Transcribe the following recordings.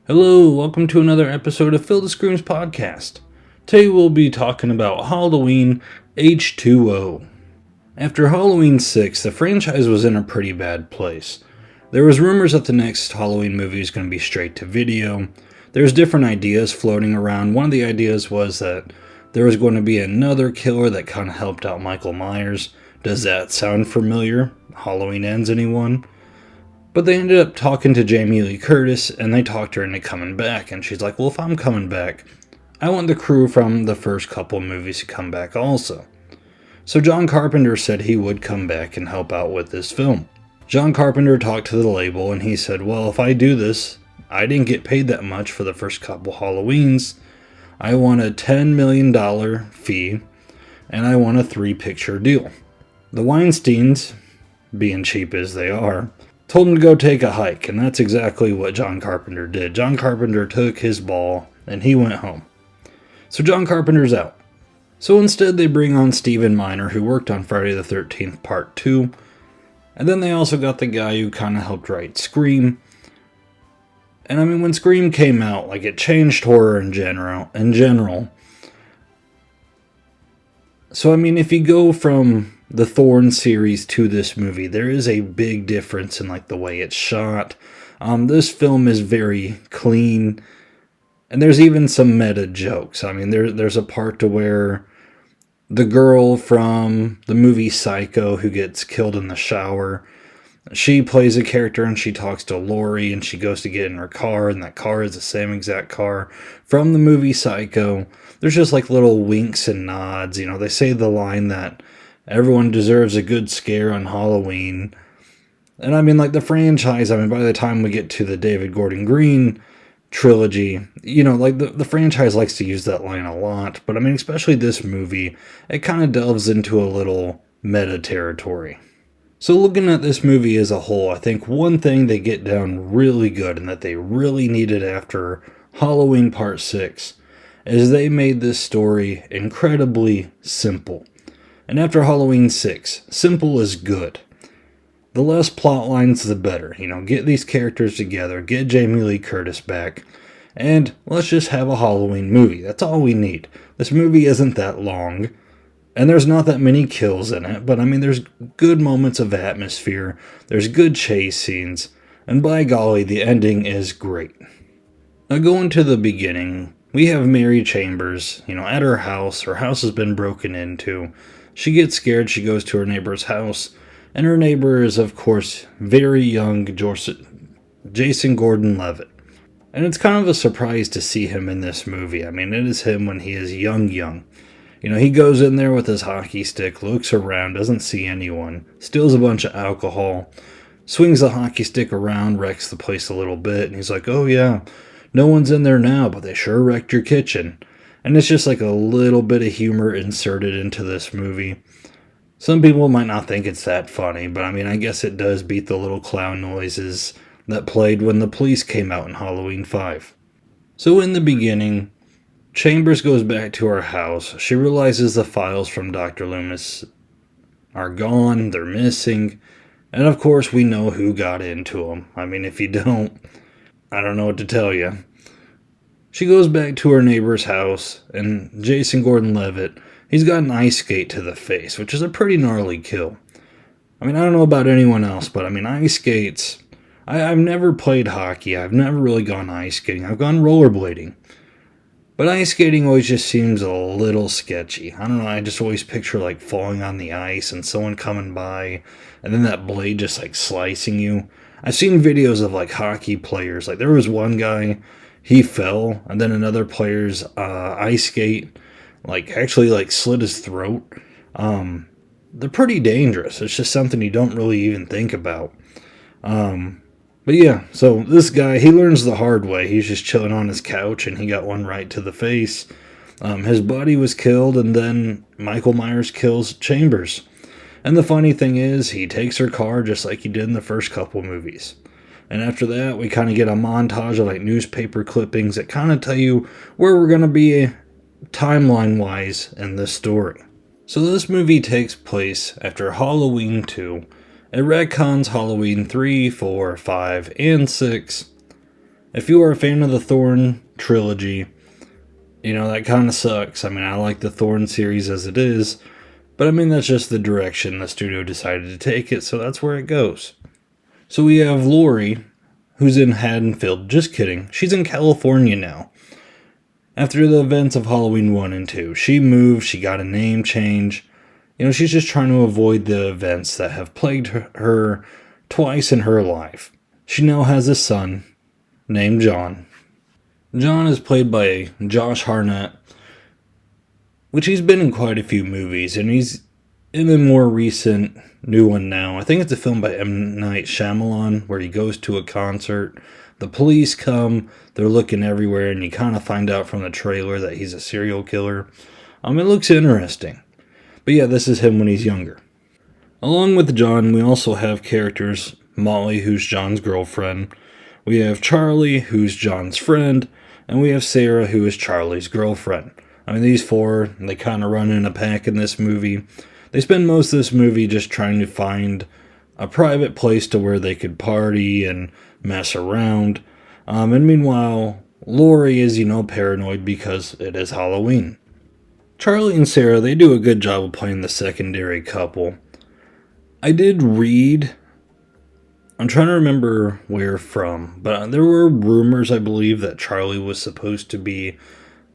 Hello, welcome to another episode of Fill the Screams podcast. Today we'll be talking about Halloween H20. After Halloween 6, the franchise was in a pretty bad place. There was rumors that the next Halloween movie is going to be straight to video. There's different ideas floating around. One of the ideas was that there was going to be another killer that kind of helped out Michael Myers. Does that sound familiar? Halloween Ends, anyone? But they ended up talking to Jamie Lee Curtis, and they talked her into coming back. And she's like, well, if I'm coming back, I want the crew from the first couple movies to come back also. So John Carpenter said he would come back and help out with this film. John Carpenter talked to the label, and he said, well, if I do this, I didn't get paid that much for the first couple Halloweens. I want a $10 million fee, and I want a 3-picture deal. The Weinsteins, being cheap as they are, told him to go take a hike, and that's exactly what John Carpenter did. John Carpenter took his ball, and he went home. So John Carpenter's out. So instead they bring on Stephen Miner, who worked on Friday the 13th Part 2, and then they also got the guy who kind of helped write Scream. And I mean, when Scream came out, like, it changed horror in general. So I mean, if you go from the Thorn series to this movie, there is a big difference in like the way it's shot. This film is very clean, and there's even some meta jokes. I mean, there's a part to where the girl from the movie Psycho who gets killed in the shower, she plays a character and she talks to Laurie, and she goes to get in her car, and that car is the same exact car from the movie Psycho. There's just like little winks and nods. You know, they say the line that everyone deserves a good scare on Halloween. And I mean, like, the franchise, I mean, by the time we get to the David Gordon Green trilogy, you know, like, the franchise likes to use that line a lot. But I mean, especially this movie, it kind of delves into a little meta territory. So looking at this movie as a whole, I think one thing they get down really good, and that they really needed after Halloween Part 6, is they made this story incredibly simple. And after Halloween 6, simple is good. The less plot lines, the better. You know, get these characters together, get Jamie Lee Curtis back, and let's just have a Halloween movie. That's all we need. This movie isn't that long, and there's not that many kills in it, but I mean, there's good moments of atmosphere, there's good chase scenes, and by golly, the ending is great. Now, going to the beginning, we have Mary Chambers, you know, at her house. Her house has been broken into. She gets scared, she goes to her neighbor's house, and her neighbor is, of course, very young Jason Gordon-Levitt. And it's kind of a surprise to see him in this movie. I mean, it is him when he is young. You know, he goes in there with his hockey stick, looks around, doesn't see anyone, steals a bunch of alcohol, swings the hockey stick around, wrecks the place a little bit, and he's like, oh yeah, no one's in there now, but they sure wrecked your kitchen. And it's just like a little bit of humor inserted into this movie. Some people might not think it's that funny, but I mean, I guess it does beat the little clown noises that played when the police came out in Halloween 5. So in the beginning, Chambers goes back to her house. She realizes the files from Dr. Loomis are gone, they're missing, and of course we know who got into them. I mean, if you don't, I don't know what to tell you. She goes back to her neighbor's house, and Jason Gordon-Levitt, he's got an ice skate to the face, which is a pretty gnarly kill. I mean, I don't know about anyone else, but I mean, ice skates, I've never played hockey, I've never really gone ice skating, I've gone rollerblading. But ice skating always just seems a little sketchy. I don't know, I just always picture like falling on the ice and someone coming by, and then that blade just like slicing you. I've seen videos of like hockey players, like there was one guy, he fell, and then another player's ice skate actually slit his throat. They're pretty dangerous. It's just something you don't really even think about. But yeah, so this guy, he learns the hard way. He's just chilling on his couch, and he got one right to the face. His buddy was killed, and then Michael Myers kills Chambers. And the funny thing is, he takes her car just like he did in the first couple movies. And after that, we kind of get a montage of newspaper clippings that kind of tell you where we're going to be timeline-wise in this story. So this movie takes place after Halloween 2. It retcons Halloween 3, 4, 5, and 6. If you are a fan of the Thorn trilogy, that kind of sucks. I mean, I like the Thorn series as it is, but I mean, that's just the direction the studio decided to take it, so that's where it goes. So we have Laurie, who's in Haddonfield. Just kidding. She's in California now. After the events of Halloween 1 and 2, she moved, she got a name change. She's just trying to avoid the events that have plagued her twice in her life. She now has a son named John. John is played by Josh Hartnett, which he's been in quite a few movies, and he's in a more recent new one now. I think it's a film by M. Night Shyamalan where he goes to a concert. The police come, they're looking everywhere, and you kind of find out from the trailer that he's a serial killer. It looks interesting. But yeah, this is him when he's younger. Along with John, we also have characters Molly, who's John's girlfriend. We have Charlie, who's John's friend. And we have Sarah, who is Charlie's girlfriend. These four, they kind of run in a pack in this movie. They spend most of this movie just trying to find a private place to where they could party and mess around. And meanwhile, Laurie is, paranoid because it is Halloween. Charlie and Sarah, they do a good job of playing the secondary couple. I did read, I'm trying to remember where from, but there were rumors, I believe, that Charlie was supposed to be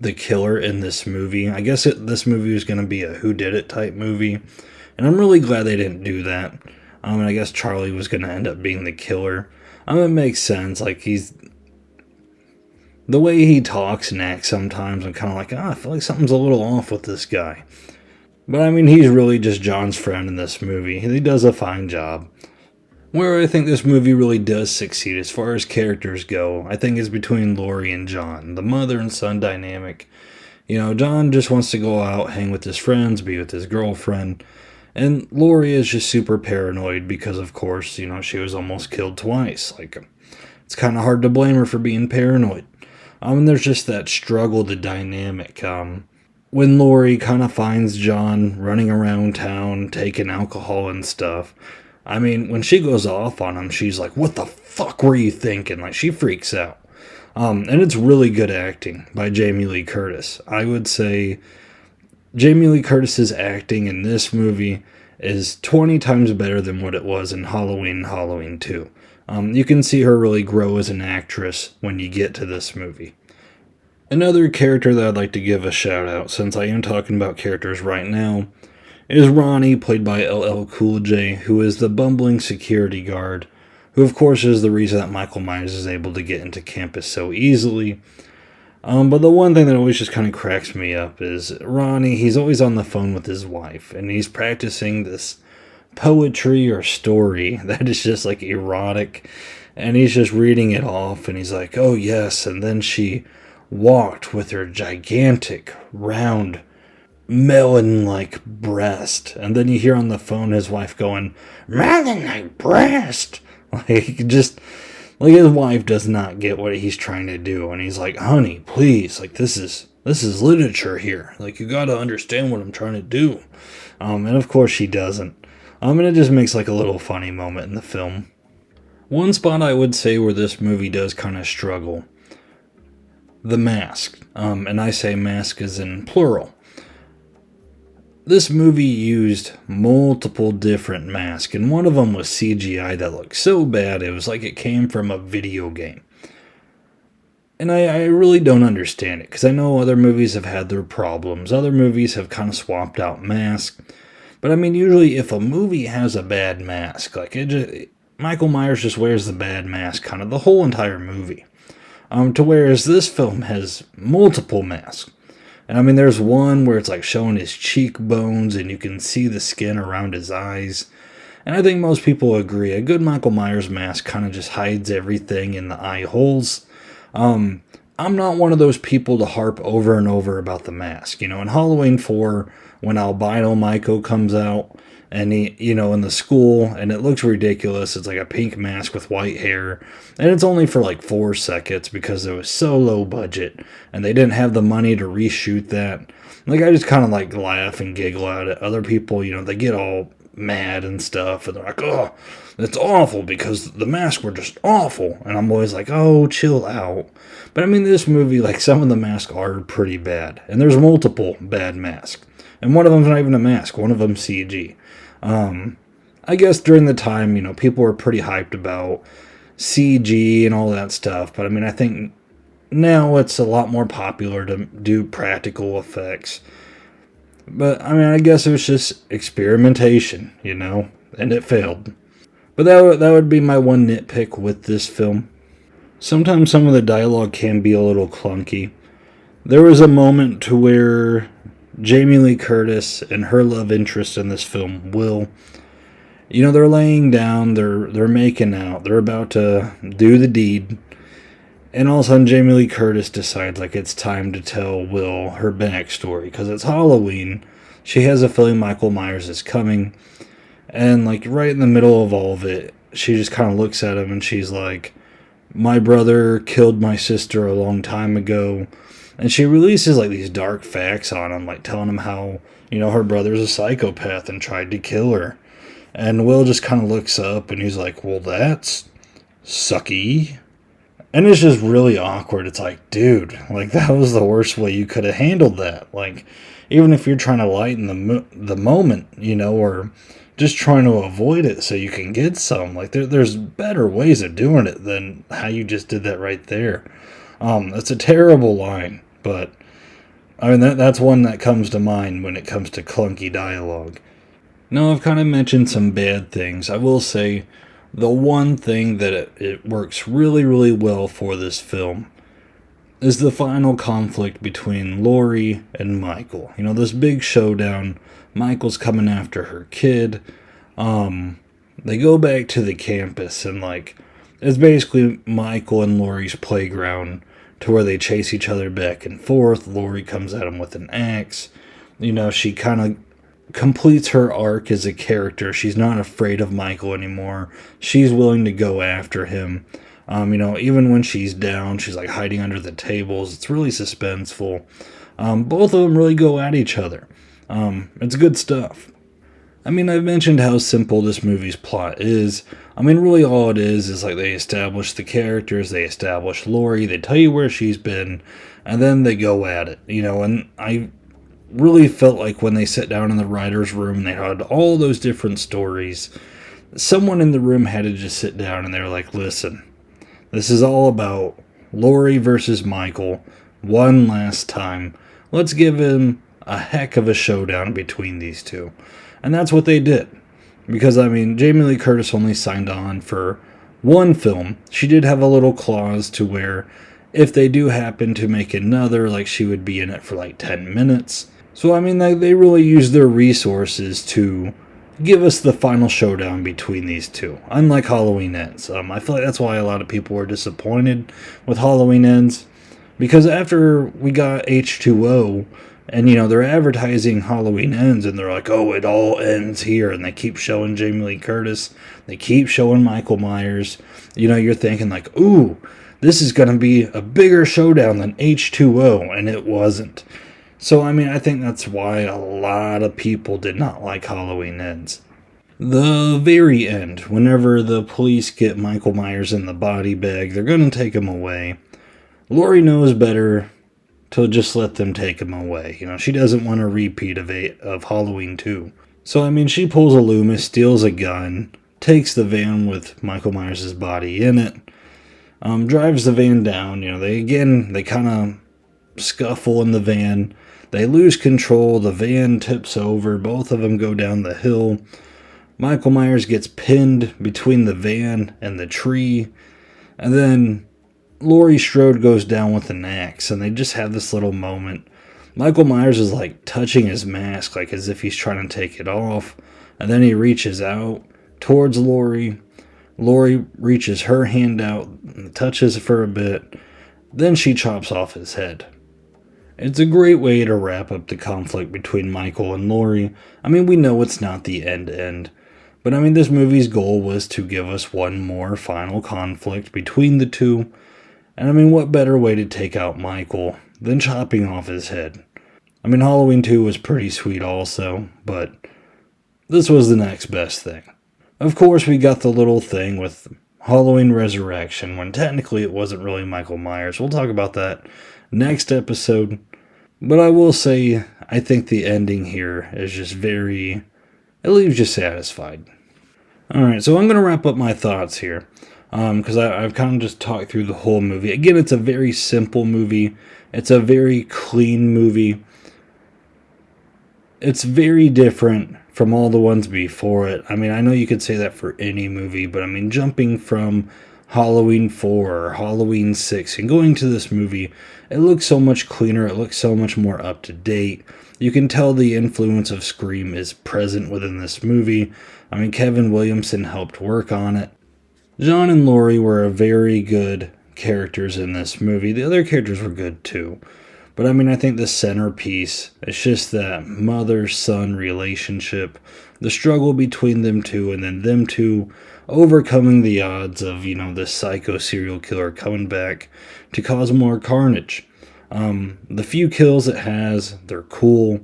the killer in this movie. I guess this movie was going to be a whodidit type movie, and I'm really glad they didn't do that. And I guess Charlie was going to end up being the killer. It makes sense. The way he talks and acts sometimes, I'm kind of like, I feel like something's a little off with this guy. But he's really just John's friend in this movie. He does a fine job. Where I think this movie really does succeed as far as characters go, I think is between Laurie and John. The mother and son dynamic. John just wants to go out, hang with his friends, be with his girlfriend. And Laurie is just super paranoid because, of course, she was almost killed twice. It's kind of hard to blame her for being paranoid. There's just that struggle, the dynamic. When Laurie kind of finds John running around town, taking alcohol and stuff, when she goes off on him, she's like, what the fuck were you thinking? She freaks out. And it's really good acting by Jamie Lee Curtis. I would say Jamie Lee Curtis's acting in this movie is 20 times better than what it was in Halloween 2. You can see her really grow as an actress when you get to this movie. Another character that I'd like to give a shout out, since I am talking about characters right now, is Ronnie, played by LL Cool J, who is the bumbling security guard, who of course is the reason that Michael Myers is able to get into campus so easily. But the one thing that always just kind of cracks me up is Ronnie, he's always on the phone with his wife, and he's practicing this poetry or story that is just erotic, and he's just reading it off, and he's like, oh yes, and then she walked with her gigantic, round, melon-like breast, and then you hear on the phone his wife going, melon-like breast, his wife does not get what he's trying to do, and he's like, honey, please, this is literature here, you gotta understand what I'm trying to do, and of course she doesn't, and it just makes a little funny moment in the film. One spot I would say where this movie does kind of struggle, the mask, and I say mask as in plural. This movie used multiple different masks, and one of them was CGI that looked so bad it was like it came from a video game. And I really don't understand it, because I know other movies have had their problems. Other movies have kind of swapped out masks. But usually if a movie has a bad mask, Michael Myers just wears the bad mask kind of the whole entire movie. To whereas this film has multiple masks. And there's one where it's showing his cheekbones and you can see the skin around his eyes. And I think most people agree, a good Michael Myers mask kind of just hides everything in the eye holes. I'm not one of those people to harp over and over about the mask. In Halloween 4, when Albino Michael comes out, and he, in the school, and it looks ridiculous. It's a pink mask with white hair, and it's only for 4 seconds because it was so low budget, and they didn't have the money to reshoot that. I just kind of laugh and giggle at it. Other people, they get all mad and stuff, and they're like, oh, that's awful because the masks were just awful. And I'm always like, oh, chill out. But I mean, this movie, like, some of the masks are pretty bad, and there's multiple bad masks. And one of them's not even a mask, one of them's CG. I guess during the time, people were pretty hyped about CG and all that stuff, but I mean, I think now it's a lot more popular to do practical effects. But I mean, I guess it was just experimentation, and it failed. But that would be my one nitpick with this film. Sometimes some of the dialogue can be a little clunky. There was a moment to where Jamie Lee Curtis and her love interest in this film, Will, they're laying down, they're making out, they're about to do the deed, and all of a sudden Jamie Lee Curtis decides like it's time to tell Will her backstory because it's Halloween. She has a feeling Michael Myers is coming, and like right in the middle of all of it, she just kind of looks at him and she's like, "My brother killed my sister a long time ago." And she releases like these dark facts on him, like telling him how, her brother's a psychopath and tried to kill her. And Will just kind of looks up and he's like, well, that's sucky. And it's just really awkward. It's like, dude, like that was the worst way you could have handled that. Like, even if you're trying to lighten the moment, or just trying to avoid it so you can get some. Like, there's better ways of doing it than how you just did that right there. That's a terrible line, but I mean, that's one that comes to mind when it comes to clunky dialogue. Now, I've kind of mentioned some bad things. I will say the one thing that it works really, really well for this film is the final conflict between Laurie and Michael. This big showdown. Michael's coming after her kid. They go back to the campus and like it's basically Michael and Laurie's playground to where they chase each other back and forth. Laurie comes at him with an axe. She kind of completes her arc as a character. She's not afraid of Michael anymore. She's willing to go after him. Even when she's down, she's like hiding under the tables. It's really suspenseful. Both of them really go at each other. It's good stuff. I mean, I've mentioned how simple this movie's plot is. I mean, really all it is like they establish the characters, they establish Laurie, they tell you where she's been, and then they go at it, and I really felt like when they sat down in the writer's room, they had all those different stories, someone in the room had to just sit down and they were like, listen, this is all about Laurie versus Michael, one last time. Let's give him a heck of a showdown between these two. And that's what they did. Because, I mean, Jamie Lee Curtis only signed on for one film. She did have a little clause to where if they do happen to make another, like she would be in it for like 10 minutes. So, I mean, they really used their resources to give us the final showdown between these two. Unlike Halloween Ends. I feel like that's why a lot of people were disappointed with Halloween Ends. Because after we got H20... and, they're advertising Halloween Ends, and they're like, oh, it all ends here. And they keep showing Jamie Lee Curtis. They keep showing Michael Myers. You're thinking like, ooh, this is going to be a bigger showdown than H20. And it wasn't. So, I mean, I think that's why a lot of people did not like Halloween Ends. The very end, whenever the police get Michael Myers in the body bag, they're going to take him away. Laurie knows better to just let them take him away. She doesn't want a repeat of Halloween 2. So, I mean, she pulls a Loomis, steals a gun, takes the van with Michael Myers' body in it, drives the van down. They kind of scuffle in the van. They lose control. The van tips over. Both of them go down the hill. Michael Myers gets pinned between the van and the tree. And then Laurie Strode goes down with an axe, and they just have this little moment. Michael Myers is like touching his mask, like as if he's trying to take it off, and then he reaches out towards Laurie. Laurie reaches her hand out and touches her for a bit, then she chops off his head. It's a great way to wrap up the conflict between Michael and Laurie. I mean, we know it's not the end, but I mean, this movie's goal was to give us one more final conflict between the two. And I mean, what better way to take out Michael than chopping off his head? I mean, Halloween 2 was pretty sweet also, but this was the next best thing. Of course, we got the little thing with Halloween Resurrection, when technically it wasn't really Michael Myers. We'll talk about that next episode. But I will say, I think the ending here is just it leaves you satisfied. Alright, so I'm going to wrap up my thoughts here. Because I've kind of just talked through the whole movie. Again, it's a very simple movie. It's a very clean movie. It's very different from all the ones before it. I mean, I know you could say that for any movie, but I mean, jumping from Halloween 4 or Halloween 6 and going to this movie, it looks so much cleaner. It looks so much more up to date. You can tell the influence of Scream is present within this movie. I mean, Kevin Williamson helped work on it. John and Laurie were very good characters in this movie. The other characters were good too. But I mean, I think the centerpiece is just that mother-son relationship, the struggle between them two, and then them two overcoming the odds of, this psycho serial killer coming back to cause more carnage. The few kills it has, they're cool.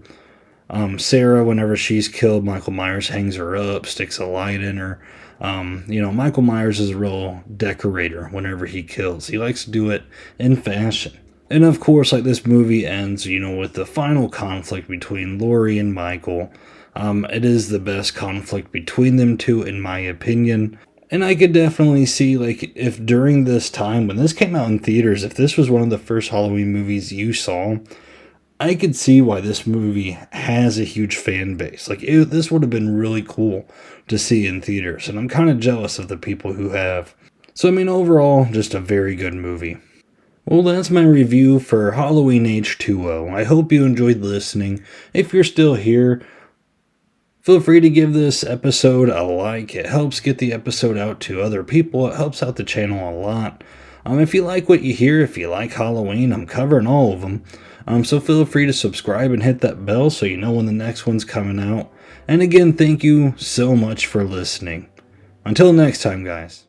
Sarah, whenever she's killed, Michael Myers hangs her up, sticks a light in her. Michael Myers is a real decorator whenever he kills. He likes to do it in fashion. And of course, like this movie ends, with the final conflict between Laurie and Michael. It is the best conflict between them two, in my opinion. And I could definitely see, if during this time, when this came out in theaters, if this was one of the first Halloween movies you saw, I could see why this movie has a huge fan base. This would have been really cool to see in theaters, and I'm kind of jealous of the people who have. So, I mean, overall, just a very good movie. Well, that's my review for Halloween H20. I hope you enjoyed listening. If you're still here, feel free to give this episode a like. It helps get the episode out to other people. It helps out the channel a lot. If you like what you hear, if you like Halloween, I'm covering all of them. So feel free to subscribe and hit that bell so you know when the next one's coming out. And again, thank you so much for listening. Until next time, guys.